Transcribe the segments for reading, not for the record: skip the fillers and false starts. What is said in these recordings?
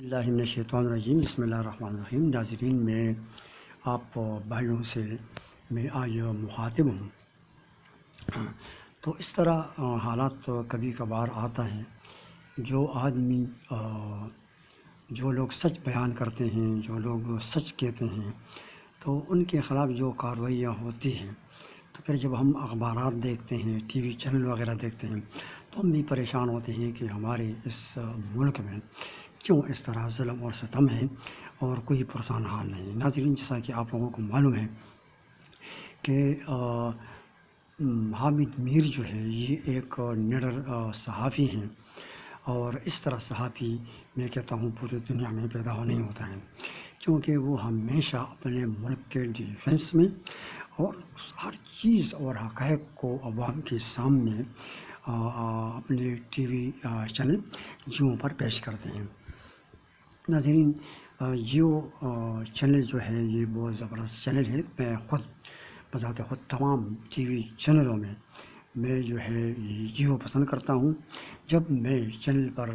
اللہ من الشیطان الرجیم بسم اللہ الرحمن الرحیم۔ ناظرین، میں آپ بھائیوں سے میں آج مخاطب ہوں۔ تو اس طرح حالات کبھی کبھار آتا ہے، جو آدمی جو لوگ سچ بیان کرتے ہیں، جو لوگ سچ کہتے ہیں، تو ان کے خلاف جو کارروائیاں ہوتی ہیں، تو پھر جب ہم اخبارات دیکھتے ہیں، ٹی وی چینل وغیرہ دیکھتے ہیں، تو ہم بھی پریشان ہوتے ہیں کہ ہمارے اس ملک میں کیوں اس طرح ظلم اور ستم ہے اور کوئی پرسان حال نہیں۔ ناظرین، جیسا کہ آپ لوگوں کو معلوم ہے کہ حامد میر جو ہے یہ ایک نڈر صحافی ہیں، اور اس طرح صحافی میں کہتا ہوں پوری دنیا میں پیدا نہیں ہوتا ہے، کیونکہ وہ ہمیشہ اپنے ملک کے ڈیفنس میں اور ہر چیز اور حقائق کو عوام کے سامنے اپنے ٹی وی چینل جیو پر پیش کرتے ہیں۔ ناظرین، جیو چینل جو ہے یہ بہت زبردست چینل ہے۔ میں خود بذات خود تمام ٹی وی چینلوں میں جو ہے یہ جیو پسند کرتا ہوں۔ جب میں چینل پر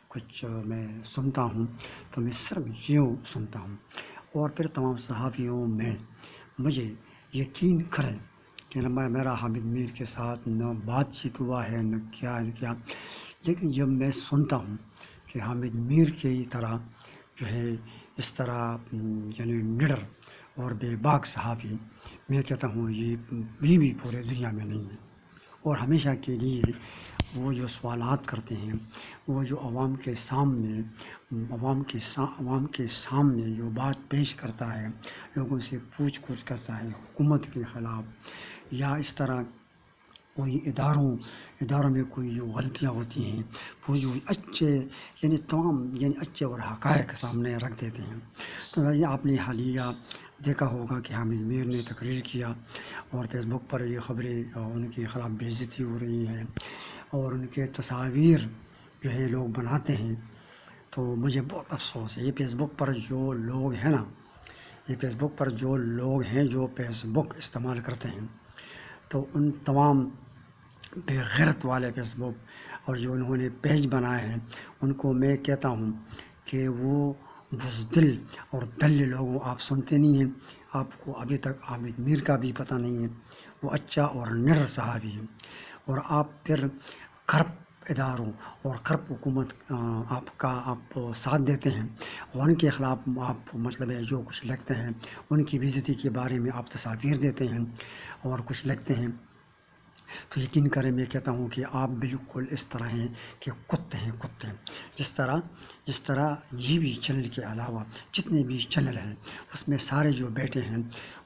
کچھ میں سنتا ہوں تو میں صرف جیو سنتا ہوں، اور پھر تمام صحافیوں میں مجھے یقین کریں کہ میرا حامد میر کے ساتھ نہ بات چیت ہوا ہے، نہ کیا، لیکن جب میں سنتا ہوں کہ حامد میر کی طرح جو ہے اس طرح یعنی نڈر اور بے باک صحافی، میں کہتا ہوں یہ بھی پورے دنیا میں نہیں ہے۔ اور ہمیشہ کے لیے وہ جو سوالات کرتے ہیں، وہ جو عوام کے سامنے جو بات پیش کرتا ہے، لوگوں سے پوچھ گچھ کرتا ہے حکومت کے خلاف، یا اس طرح کوئی اداروں میں کوئی جو غلطیاں ہوتی ہیں وہ اچھے اچھے اور حقائق سامنے رکھ دیتے ہیں۔ تو آپ نے حالیہ دیکھا ہوگا کہ حامد میر نے تقریر کیا، اور فیس بک پر یہ خبریں ان کے خلاف بے عزتی ہو رہی ہے، اور ان کے تصاویر جو ہے لوگ بناتے ہیں۔ تو مجھے بہت افسوس ہے، یہ فیس بک پر جو لوگ ہیں نا، جو فیس بک استعمال کرتے ہیں، تو ان تمام بے غیرت والے فیس بک اور جو انہوں نے پیج بنائے ہیں، ان کو میں کہتا ہوں کہ وہ بزدل اور دل لوگوں، آپ سنتے نہیں ہیں، آپ کو ابھی تک حامد میر کا بھی پتہ نہیں ہے، وہ اچھا اور نڈر صحافی ہے، اور آپ پھر کرپٹ اداروں اور کرپٹ حکومت آپ ساتھ دیتے ہیں، اور ان کے خلاف آپ مطلب ہے جو کچھ لکھتے ہیں، ان کی بے عزتی کے بارے میں آپ تصاویر دیتے ہیں اور کچھ لکھتے ہیں، تو یقین کریں میں کہتا ہوں کہ آپ بالکل اس طرح ہیں کہ کتے ہیں۔ جس طرح یہ بھی چینل کے علاوہ جتنے بھی چینل ہیں، اس میں سارے جو بیٹے ہیں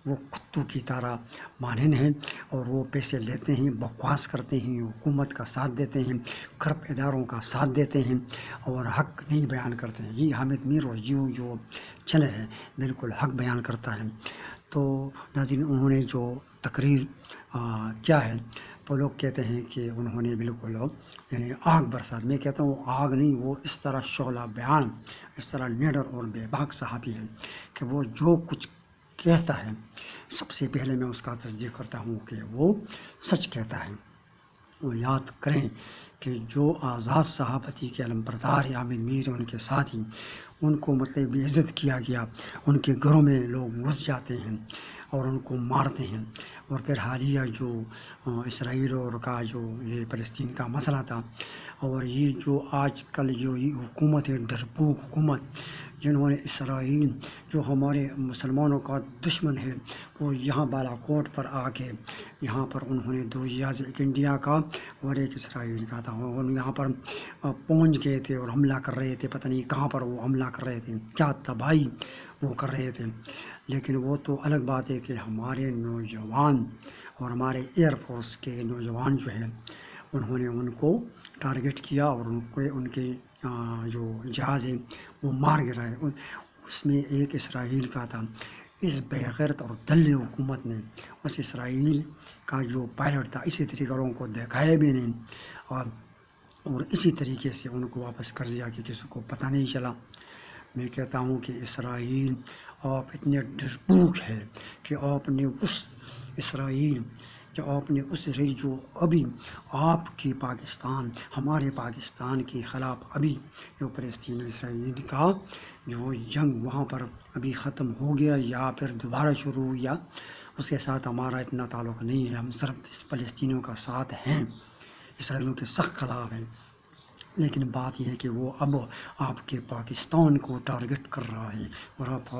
وہ کتوں کی طرح مانند ہیں، اور وہ پیسے لیتے ہیں، بکواس کرتے ہیں، حکومت کا ساتھ دیتے ہیں، کرپٹ اداروں کا ساتھ دیتے ہیں، اور حق نہیں بیان کرتے ہیں۔ یہ حامد میر اور جیو جو چینل ہے بالکل حق بیان کرتا ہے۔ تو ناظرین، انہوں نے جو تقریر کیا ہے، تو لوگ کہتے ہیں کہ انہوں نے بالکل یعنی آگ برسات، میں کہتا ہوں آگ نہیں، وہ اس طرح شعلہ بیان، اس طرح نڈر اور بے باک صحافی ہے کہ وہ جو کچھ کہتا ہے سب سے پہلے میں اس کا تصدیق کرتا ہوں کہ وہ سچ کہتا ہے۔ وہ یاد کریں کہ جو آزاد صحافتی کے علمبردار حامد میر ان کے ساتھی، ان کو مطلب بے عزت کیا گیا، ان کے گھروں میں لوگ گھس جاتے ہیں اور ان کو مارتے ہیں، اور پھر حالیہ جو اسرائیل اور کا جو یہ فلسطین کا مسئلہ تھا، اور یہ جو آج کل جو یہ حکومت ہے، ڈرپوک حکومت، جنہوں نے اسرائیل جو ہمارے مسلمانوں کا دشمن ہے، وہ یہاں بالا کوٹ پر آ کے یہاں پر انہوں نے دو جہاز، ایک انڈیا کا اور ایک اسرائیل کا تھا، اور یہاں پر پہنچ گئے تھے اور حملہ کر رہے تھے، پتہ نہیں کہاں پر وہ حملہ کر رہے تھے، کیا تباہی وہ کر رہے تھے۔ لیکن وہ تو الگ بات ہے کہ ہمارے نوجوان اور ہمارے ایئر فورس کے نوجوان جو ہیں، انہوں نے ان کو ٹارگٹ کیا، اور ان کے جو جہاز ہیں وہ مار گرائے۔ اس میں ایک اسرائیل کا تھا۔ اس بے غیرت اور دل حکومت نے اس اسرائیل کا جو پائلٹ تھا اسی طریقے لوگوں کو دکھایا بھی نہیں، اور اسی طریقے سے ان کو واپس کر دیا کہ کسی کو پتہ نہیں چلا۔ میں کہتا ہوں کہ اسرائیل، آپ اتنے ڈرپوک ہے کہ آپ نے اس اسرائیل کہ آپ نے اس ریل جو ابھی آپ کی پاکستان ہمارے پاکستان کے خلاف ابھی جو فلسطین و اسرائیل کا جو جنگ وہاں پر ابھی ختم ہو گیا یا پھر دوبارہ شروع ہوا، اس کے ساتھ ہمارا اتنا تعلق نہیں ہے. ہم صرف فلسطینیوں کا ساتھ ہیں، اسرائیلیوں کے سخت خلاف ہیں. لیکن بات یہ ہے کہ وہ اب آپ کے پاکستان کو ٹارگٹ کر رہا ہے اور آپ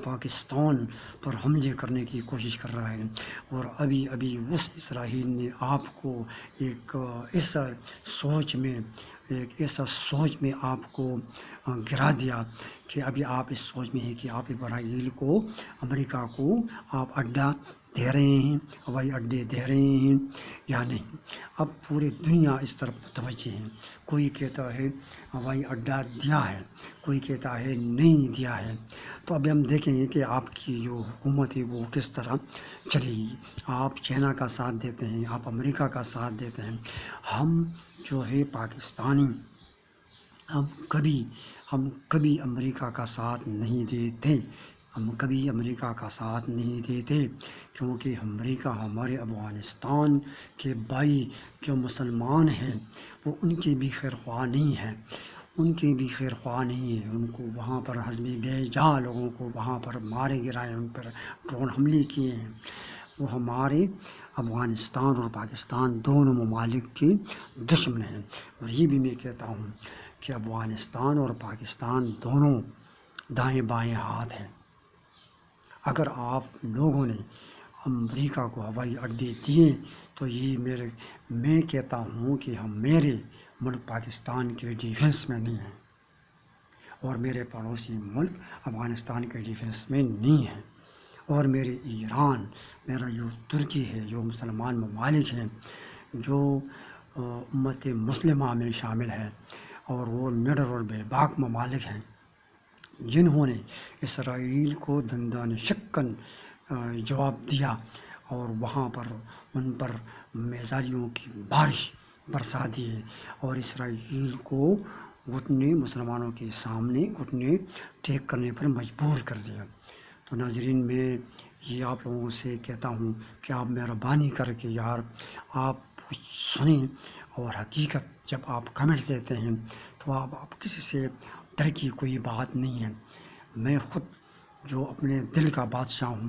پاکستان پر حملے کرنے کی کوشش کر رہا ہے. اور ابھی اس اسرائیل نے آپ کو ایک ایسا سوچ میں آپ کو گرا دیا کہ ابھی آپ اس سوچ میں ہے کہ آپ اسرائیل کو، امریکہ کو آپ اڈا دے رہے ہیں، ہوائی اڈے دے رہے ہیں یا نہیں. اب پوری دنیا اس طرف متوجہ ہے. کوئی کہتا ہے ہوائی اڈا دیا ہے، کوئی کہتا ہے نہیں دیا ہے. تو ابھی ہم دیکھیں گے کہ آپ کی جو حکومت ہے وہ کس طرح چلے گی. آپ چائنا کا ساتھ دیتے ہیں، آپ امریکہ کا ساتھ دیتے ہیں. ہم جو ہے پاکستانی، ہم کبھی امریکہ کا ساتھ نہیں دیتے. ہم کبھی امریکہ کا ساتھ نہیں دیتے، کیونکہ امریکہ ہمارے افغانستان کے بھائی جو مسلمان ہیں وہ ان کی بھی خیر خواہ نہیں ہے. ان کو وہاں پر حزب بے جا لوگوں کو وہاں پر مارے گرائے، ان پر ڈرون حملے کیے ہیں. وہ ہمارے افغانستان اور پاکستان دونوں ممالک کے دشمن ہیں. اور یہ بھی میں کہتا ہوں کہ افغانستان اور پاکستان دونوں دائیں بائیں ہاتھ ہیں. اگر آپ لوگوں نے امریکہ کو ہوائی اڈے دیے تو یہ میں کہتا ہوں کہ میرے ملک پاکستان کے ڈیفنس میں نہیں ہیں اور میرے پڑوسی ملک افغانستان کے ڈیفنس میں نہیں ہیں. اور میرے ایران، میرا جو ترکی ہے، جو مسلمان ممالک ہیں، جو امت مسلمہ میں شامل ہیں اور وہ نڈر اور بے باک ممالک ہیں، جنہوں نے اسرائیل کو دندان شکن جواب دیا اور وہاں پر ان پر میزائلوں کی بارش برسا دیے اور اسرائیل کو مسلمانوں کے سامنے گھٹنے ٹیک کرنے پر مجبور کر دیا. تو ناظرین، میں یہ آپ لوگوں سے کہتا ہوں کہ آپ مہربانی کر کے یار آپ سنیں، اور حقیقت جب آپ کمنٹس دیتے ہیں تو آپ کسی سے ڈر کی کوئی بات نہیں ہے. میں خود جو اپنے دل کا بادشاہ ہوں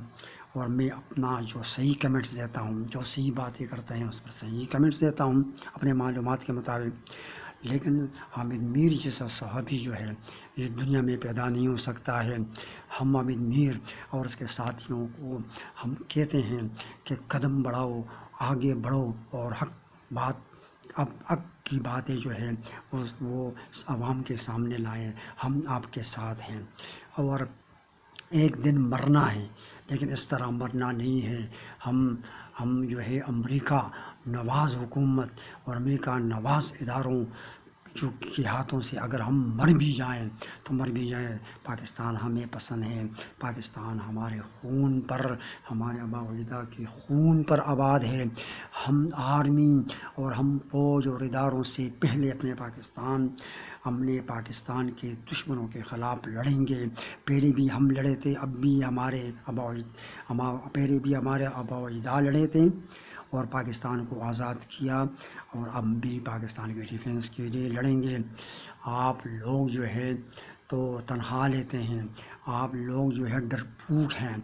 اور میں اپنا جو صحیح کمنٹس دیتا ہوں، جو صحیح باتیں کرتے ہیں اس پر صحیح کمنٹس دیتا ہوں اپنے معلومات کے مطابق. لیکن حامد میر جیسا صحابی جو ہے یہ دنیا میں پیدا نہیں ہو سکتا ہے. ہم حامد میر اور اس کے ساتھیوں کو ہم کہتے ہیں کہ قدم بڑھاؤ، آگے بڑھو اور حق کی باتیں جو ہے وہ عوام کے سامنے لائیں. ہم آپ کے ساتھ ہیں اور ایک دن مرنا ہے، لیکن اس طرح مرنا نہیں ہے. ہم جو ہے امریکہ نواز حکومت اور امریکہ نواز اداروں جو کے ہاتھوں سے اگر ہم مر بھی جائیں تو مر بھی جائیں. پاکستان ہمیں پسند ہے. پاکستان ہمارے خون پر، ہمارے آباء و اجداد کے خون پر آباد ہے. ہم آرمی اور ہم فوج اور اداروں سے پہلے ہم نے پاکستان کے دشمنوں کے خلاف لڑیں گے. پہلے بھی ہم لڑے تھے، اب بھی ہمارے آباء و اجداد لڑے تھے اور پاکستان کو آزاد کیا، اور اب بھی پاکستان کے ڈیفنس کے لیے لڑیں گے. آپ لوگ جو ہے تو تنخواہ لیتے ہیں، آپ لوگ جو ہے ڈرپوک ہیں،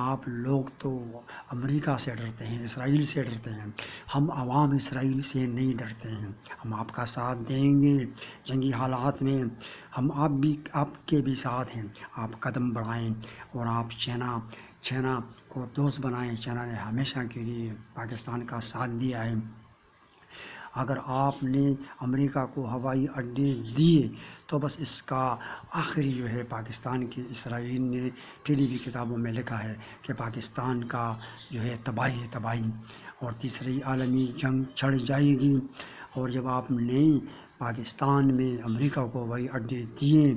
آپ لوگ تو امریکہ سے ڈرتے ہیں، اسرائیل سے ڈرتے ہیں. ہم عوام اسرائیل سے نہیں ڈرتے ہیں. ہم آپ کا ساتھ دیں گے جنگی حالات میں. ہم آپ کے بھی ساتھ ہیں. آپ قدم بڑھائیں اور آپ چائنا کو دوست بنائیں. چائنا نے ہمیشہ کے لیے پاکستان کا ساتھ دیا ہے. اگر آپ نے امریکہ کو ہوائی اڈے دیے تو بس اس کا آخری جو ہے پاکستان کی، اسرائیل نے پہلی بھی کتابوں میں لکھا ہے کہ پاکستان کا جو ہے تباہی اور تیسری عالمی جنگ چھڑ جائے گی. اور جب آپ نے پاکستان میں امریکہ کو ہوائی اڈے دیے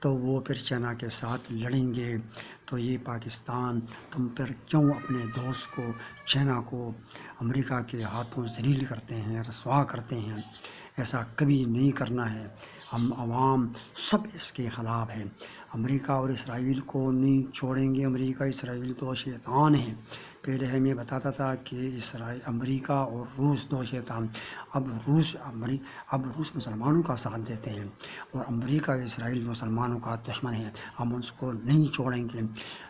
تو وہ پھر چائنا کے ساتھ لڑیں گے. تو یہ پاکستان، تم پھر کیوں اپنے دوست کو، چائنا کو امریکہ کے ہاتھوں ذلیل کرتے ہیں، رسوا کرتے ہیں؟ ایسا کبھی نہیں کرنا ہے. ہم عوام سب اس کے خلاف ہیں. امریکہ اور اسرائیل کو نہیں چھوڑیں گے. امریکہ اسرائیل تو شیطان ہیں. پہلے ہم یہ بتاتا تھا کہ امریکہ اور روس دو شیطان، اب روس مسلمانوں کا ساتھ دیتے ہیں اور امریکہ اور اسرائیل مسلمانوں کا دشمن ہے، ہم اس کو نہیں چھوڑیں گے۔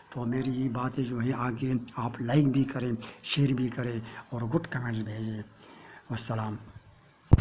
تو میری یہ باتیں جو ہیں آگے آپ لائک بھی کریں، شیئر بھی کریں اور گڈ کمنٹس بھیجیں۔ والسلام۔